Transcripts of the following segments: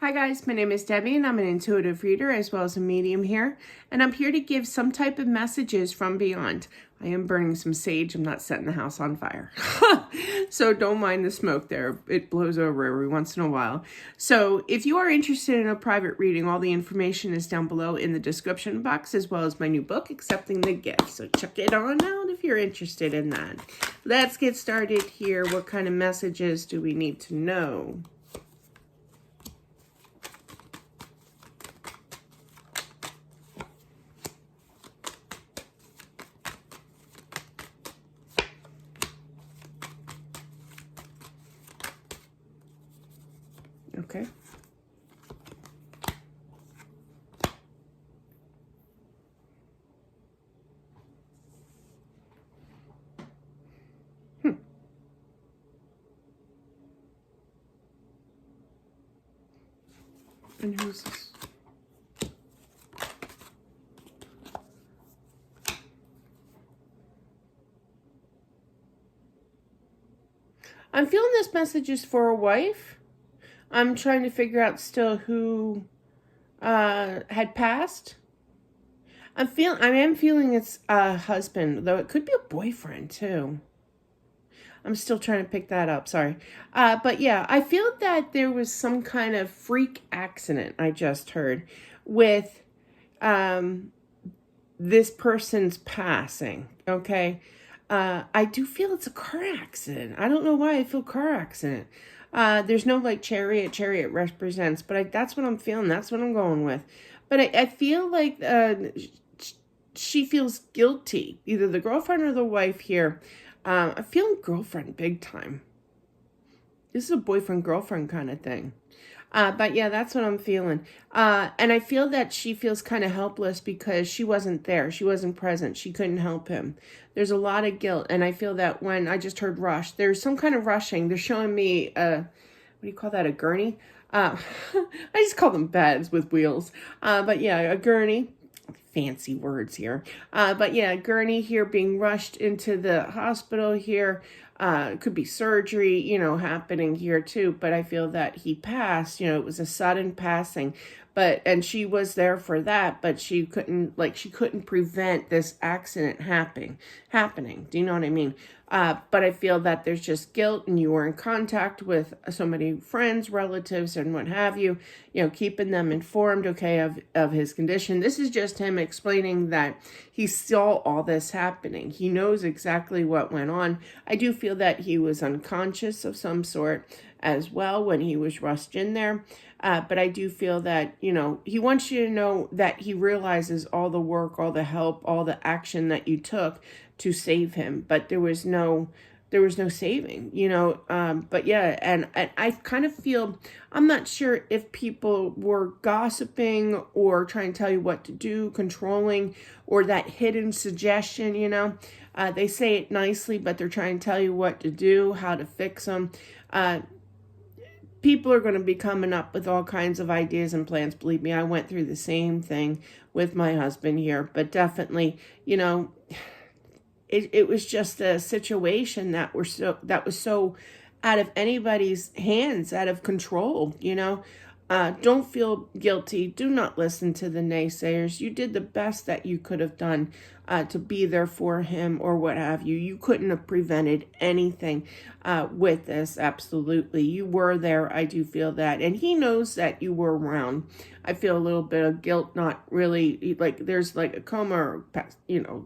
Hi guys, my name is Debbie and I'm an intuitive reader as well as a medium here, and I'm here to give some type of messages from beyond. I am burning some sage. I'm not setting the house on fire. So don't mind the smoke there. It blows over every once in a while. So if you are interested in a private reading, all the information is down below in the description box, as well as my new book, Accepting the Gift. So check it on out if you're interested in that. Let's get started here. What kind of messages do we need to know? Okay. And who's this? I'm feeling this message is for a wife. I'm trying to figure out still who had passed. I am feeling it's a husband, though it could be a boyfriend too. I'm still trying to pick that up, sorry. But yeah, I feel that there was some kind of freak accident, I just heard, with this person's passing, okay? I do feel it's a car accident. I don't know why I feel car accident. There's no like chariot represents, but that's what I'm feeling. That's what I'm going with. But I feel like she feels guilty, either the girlfriend or the wife here. I'm feeling girlfriend big time. This is a boyfriend-girlfriend kind of thing. But yeah, that's what I'm feeling. And I feel that she feels kind of helpless because she wasn't there. She wasn't present. She couldn't help him. There's a lot of guilt. And I feel that when I just heard rush, there's some kind of rushing. They're showing me, what do you call that, a gurney? I just call them beds with wheels. But yeah, a gurney. Fancy words here. But yeah, gurney here being rushed into the hospital here. It could be surgery, happening here too. But I feel that he passed, it was a sudden passing. And she was there for that, but she couldn't prevent this accident happening. Do you know what I mean? But I feel that there's just guilt, and you were in contact with so many friends, relatives, and what have you, keeping them informed, okay, of his condition. This is just him explaining that he saw all this happening. He knows exactly what went on. I do feel that he was unconscious of some sort as well when he was rushed in there. But I do feel that, he wants you to know that he realizes all the work, all the help, all the action that you took to save him. But there was no saving, but yeah, and I kind of feel, I'm not sure if people were gossiping or trying to tell you what to do, controlling, or that hidden suggestion, they say it nicely, but they're trying to tell you what to do, how to fix them. People are going to be coming up with all kinds of ideas and plans. Believe me, I went through the same thing with my husband here, but definitely, it was just a situation that was so out of anybody's hands, out of control, Don't feel guilty. Do not listen to the naysayers. You did the best that you could have done to be there for him or what have you. You couldn't have prevented anything with this. Absolutely. You were there. I do feel that. And he knows that you were around. I feel a little bit of guilt, not really, like there's like a coma or,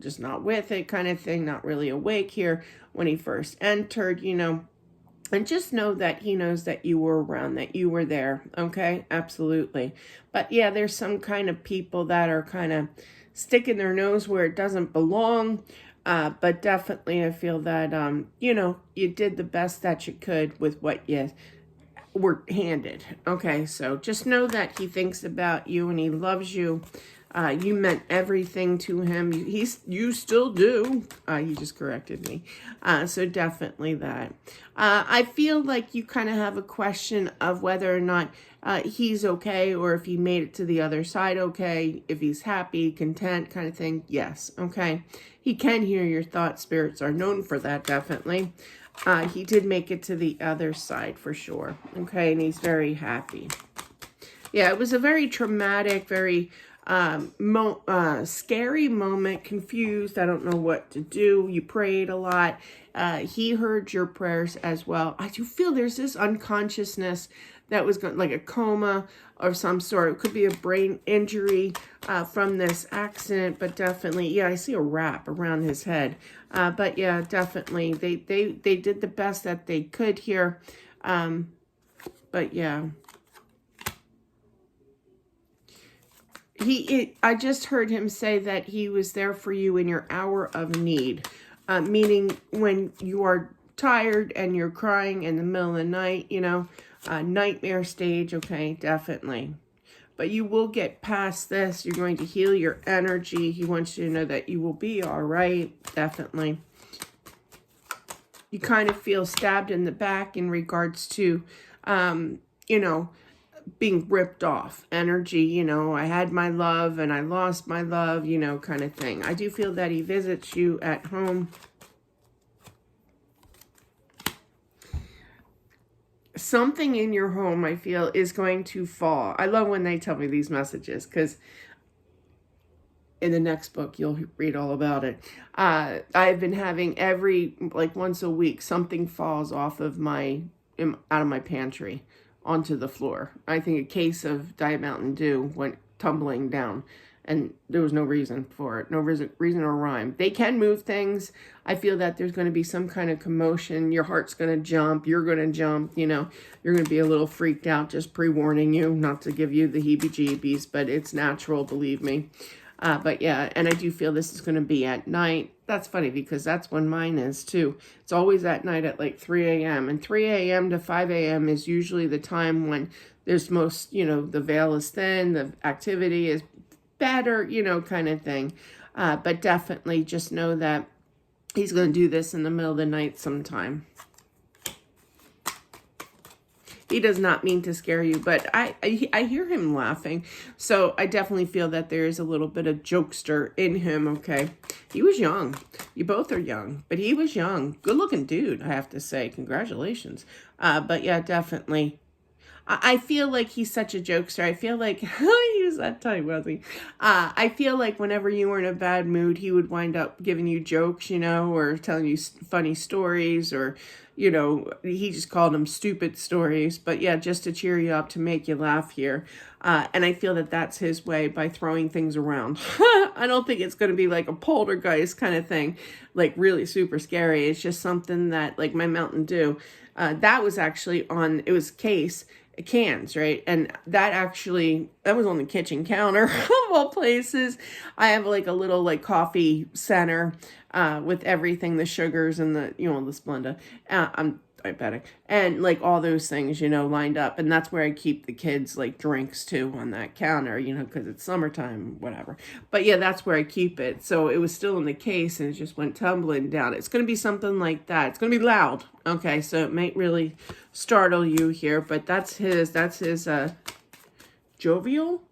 just not with it kind of thing, not really awake here when he first entered, And just know that he knows that you were around, that you were there, okay? Absolutely. But yeah, there's some kind of people that are kind of sticking their nose where it doesn't belong. But definitely I feel that, you did the best that you could with what you were handed. Okay, so just know that he thinks about you and he loves you. You meant everything to him. You still do. He just corrected me. So definitely that. I feel like you kind of have a question of whether or not he's okay, or if he made it to the other side okay, if he's happy, content kind of thing. Yes, okay. He can hear your thoughts. Spirits are known for that, definitely. He did make it to the other side for sure. Okay, and he's very happy. Yeah, it was a very traumatic, very scary moment, confused. I don't know what to do. You prayed a lot. He heard your prayers as well. I do feel there's this unconsciousness that was going, like a coma of some sort. It could be a brain injury from this accident, but definitely, yeah, I see a wrap around his head. But yeah, definitely, they did the best that they could here. But yeah. I just heard him say that he was there for you in your hour of need, meaning when you are tired and you're crying in the middle of the night, nightmare stage, okay, definitely. But you will get past this. You're going to heal your energy. He wants you to know that you will be all right, definitely. You kind of feel stabbed in the back in regards to, being ripped off energy, I had my love and I lost my love, kind of thing. I do feel that he visits you at home. Something in your home, I feel, is going to fall. I love when they tell me these messages, because in the next book, you'll read all about it. I've been having once a week, something falls off of out of my pantry onto the floor. I think a case of Diet Mountain Dew went tumbling down, and there was no reason for it. No reason or rhyme. They can move things. I feel that there's going to be some kind of commotion. Your heart's going to jump. You're going to jump. You're going to be a little freaked out, just pre-warning you, not to give you the heebie-jeebies, but it's natural, believe me. But yeah, and I do feel this is going to be at night. That's funny because that's when mine is too. It's always at night at like 3 a.m. And 3 a.m. to 5 a.m. is usually the time when there's most, the veil is thin, the activity is better, kind of thing. But definitely just know that he's going to do this in the middle of the night sometime. He does not mean to scare you, but I hear him laughing. So I definitely feel that there is a little bit of jokester in him, okay? He was young. You both are young, but he was young. Good looking dude, I have to say. Congratulations. But yeah, definitely. I feel like he's such a jokester. I feel like, he was that type, was he? I feel like whenever you were in a bad mood, he would wind up giving you jokes, or telling you funny stories, or, he just called them stupid stories. But yeah, just to cheer you up, to make you laugh here. And I feel that that's his way, by throwing things around. I don't think it's going to be like a poltergeist kind of thing, like really super scary. It's just something that, like my Mountain Dew, that was actually it was cans, right? And that was on the kitchen counter of all places. I have like a little like coffee center with everything, the sugars and the the Splenda. I'm diabetic, and like all those things lined up, and that's where I keep the kids like drinks too, on that counter, because it's summertime, whatever. But yeah, that's where I keep it. So it was still in the case and it just went tumbling down. It's going to be something like that. It's going to be loud, okay? So it might really startle you here, but that's his jovial.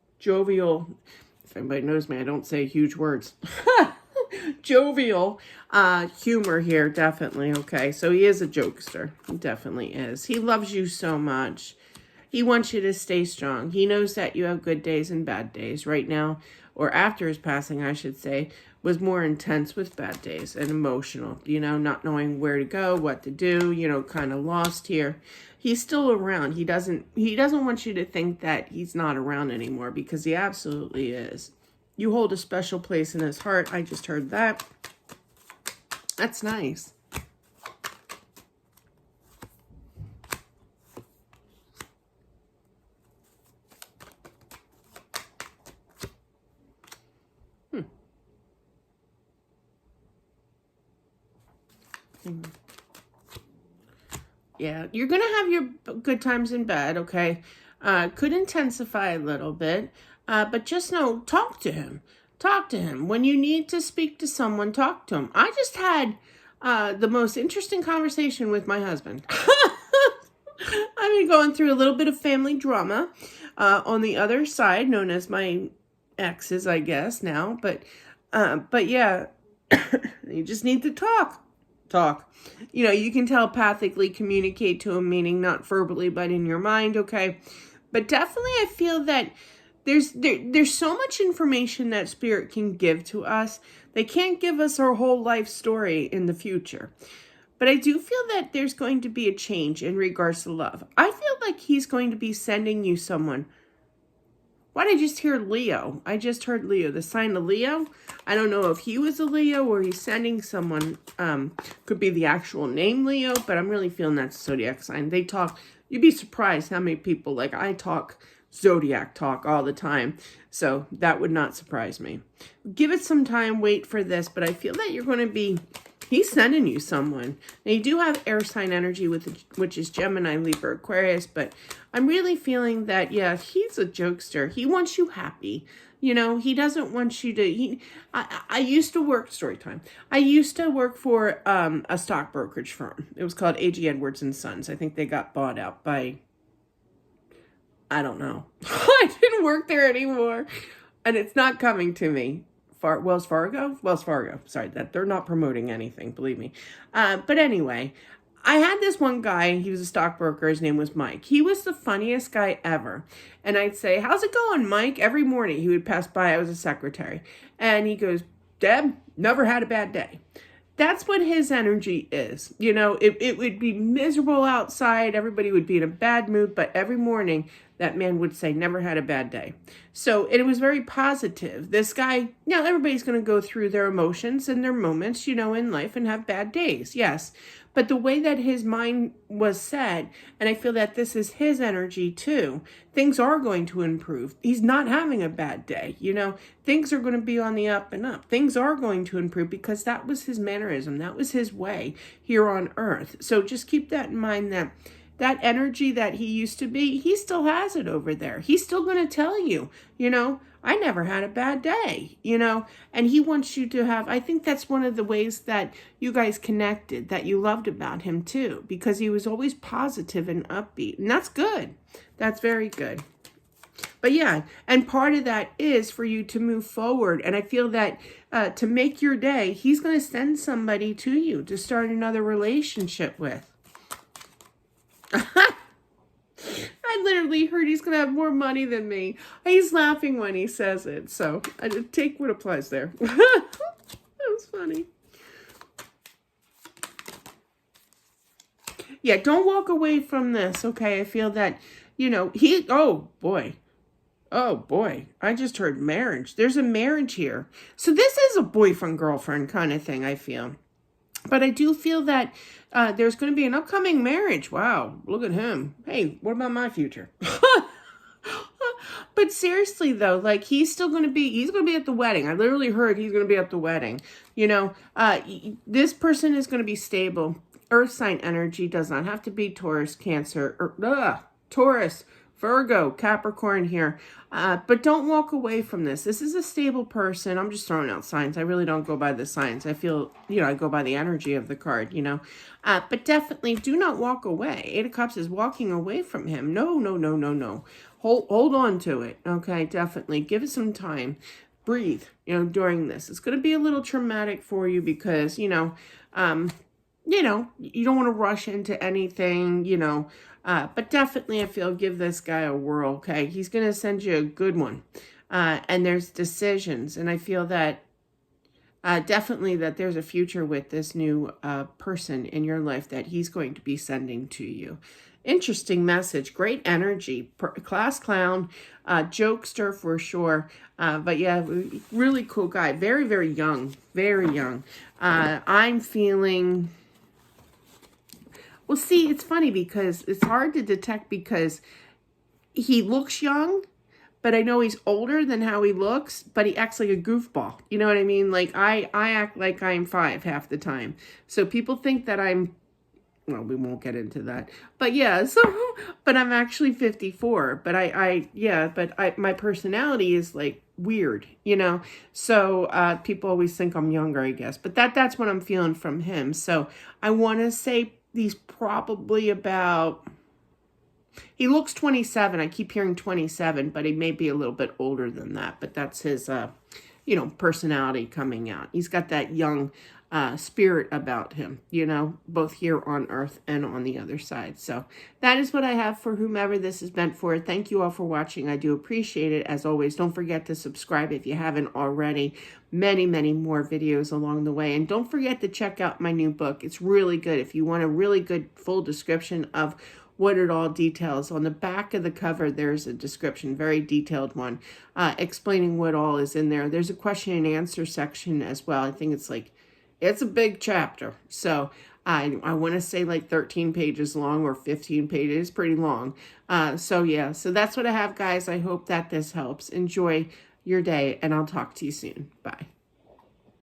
If anybody knows me, I don't say huge words. Jovial humor here, definitely. Okay, so he is a jokester. He definitely is. He loves you so much. He wants you to stay strong. He knows that you have good days and bad days. Right now, or after his passing, I should say, was more intense with bad days and emotional, not knowing where to go, what to do, kind of lost here. He's still around. He doesn't want you to think that he's not around anymore, because he absolutely is. You hold a special place in his heart. I just heard that. That's nice. Yeah, you're going to have your good times in bed, okay? Could intensify a little bit, but just know, talk to him. Talk to him. When you need to speak to someone, talk to him. I just had the most interesting conversation with my husband. I've been going through a little bit of family drama on the other side, known as my exes, I guess, now. But yeah, you just need to talk. You can telepathically communicate to him, meaning not verbally, but in your mind, okay? But definitely I feel that there's so much information that spirit can give to us. They can't give us our whole life story in the future. But I do feel that there's going to be a change in regards to love. I feel like he's going to be sending you someone. Why did I just hear Leo? I just heard Leo, the sign of Leo. I don't know if he was a Leo or he's sending someone. Could be the actual name Leo, but I'm really feeling that's a zodiac sign. They talk, you'd be surprised how many people, like I talk zodiac talk all the time. So that would not surprise me. Give it some time, wait for this, but I feel that you're going to be, he's sending you someone. Now you do have air sign energy, which is Gemini, Libra, Aquarius, but I'm really feeling that, yeah, he's a jokester. He wants you happy. You know, he doesn't want you to, I used to work, story time. I used to work for a stock brokerage firm. It was called A.G. Edwards and Sons. I think they got bought out by, I don't know. I didn't work there anymore. And it's not coming to me. Wells Fargo? Wells Fargo. Sorry, that they're not promoting anything, believe me. But anyway, I had this one guy, he was a stockbroker, his name was Mike. He was the funniest guy ever. And I'd say, how's it going, Mike? Every morning he would pass by, I was a secretary. And he goes, Deb, never had a bad day. That's what his energy is. You know, it would be miserable outside. Everybody would be in a bad mood. But every morning, that man would say, never had a bad day. So it was very positive. This guy, now everybody's going to go through their emotions and their moments, you know, in life and have bad days. Yes. But the way that his mind was set, and I feel that this is his energy too, things are going to improve. He's not having a bad day. You know, things are going to be on the up and up. Things are going to improve because that was his mannerism. That was his way here on earth. So just keep that in mind, that that energy that he used to be, he still has it over there. He's still going to tell you, you know, I never had a bad day, you know, and he wants you to have, I think that's one of the ways that you guys connected, that you loved about him too, because he was always positive and upbeat, and that's good. That's very good. But yeah, and part of that is for you to move forward. And I feel that to make your day, he's going to send somebody to you to start another relationship with. I literally heard he's going to have more money than me. He's laughing when he says it. So I take what applies there. That was funny. Yeah, don't walk away from this, okay? I feel that, you know, oh boy, I just heard marriage. There's a marriage here. So this is a boyfriend-girlfriend kind of thing, I feel. But I do feel that there's going to be an upcoming marriage. Wow, look at him. Hey, what about my future? But seriously, though, like, he's going to be at the wedding. I literally heard he's going to be at the wedding. You know, this person is going to be stable. Earth sign energy does not have to be Taurus, Cancer, or Taurus, Virgo, Capricorn here. But don't walk away from this. This is a stable person. I'm just throwing out signs. I really don't go by the signs. I feel, you know, I go by the energy of the card, you know. But definitely do not walk away. Eight of Cups is walking away from him. No. Hold on to it. Okay, definitely. Give it some time. Breathe, you know, during this. It's going to be a little traumatic for you because, you know, you don't want to rush into anything, you know. But definitely I feel give this guy a whirl, okay? He's going to send you a good one. And there's decisions. And I feel that definitely that there's a future with this new person in your life that he's going to be sending to you. Interesting message. Great energy. Class clown. Jokester for sure. But yeah, really cool guy. Very, very young. Very young. I'm feeling... Well, see, it's funny because it's hard to detect because he looks young, but I know he's older than how he looks, but he acts like a goofball. You know what I mean? Like, I act like I'm 5 half the time. So people think that I'm, well, we won't get into that. But yeah, so, but I'm actually 54. But my personality is like weird, you know? So people always think I'm younger, I guess. But that's what I'm feeling from him. So I want to say, he's probably about, he looks 27. I keep hearing 27, but he may be a little bit older than that. But that's his, you know, personality coming out. He's got that young spirit about him, you know, both here on earth and on the other side. So that is what I have for whomever this is meant for. Thank you all for watching. I do appreciate it. As always, don't forget to subscribe if you haven't already. Many, many more videos along the way. And don't forget to check out my new book. It's really good. If you want a really good full description of what it all details. On the back of the cover, there's a description, very detailed one, explaining what all is in there. There's a question and answer section as well. I think it's a big chapter. So I want to say like 13 pages long or 15 pages. It's pretty long. So yeah, so that's what I have, guys. I hope that this helps. Enjoy your day, and I'll talk to you soon. Bye.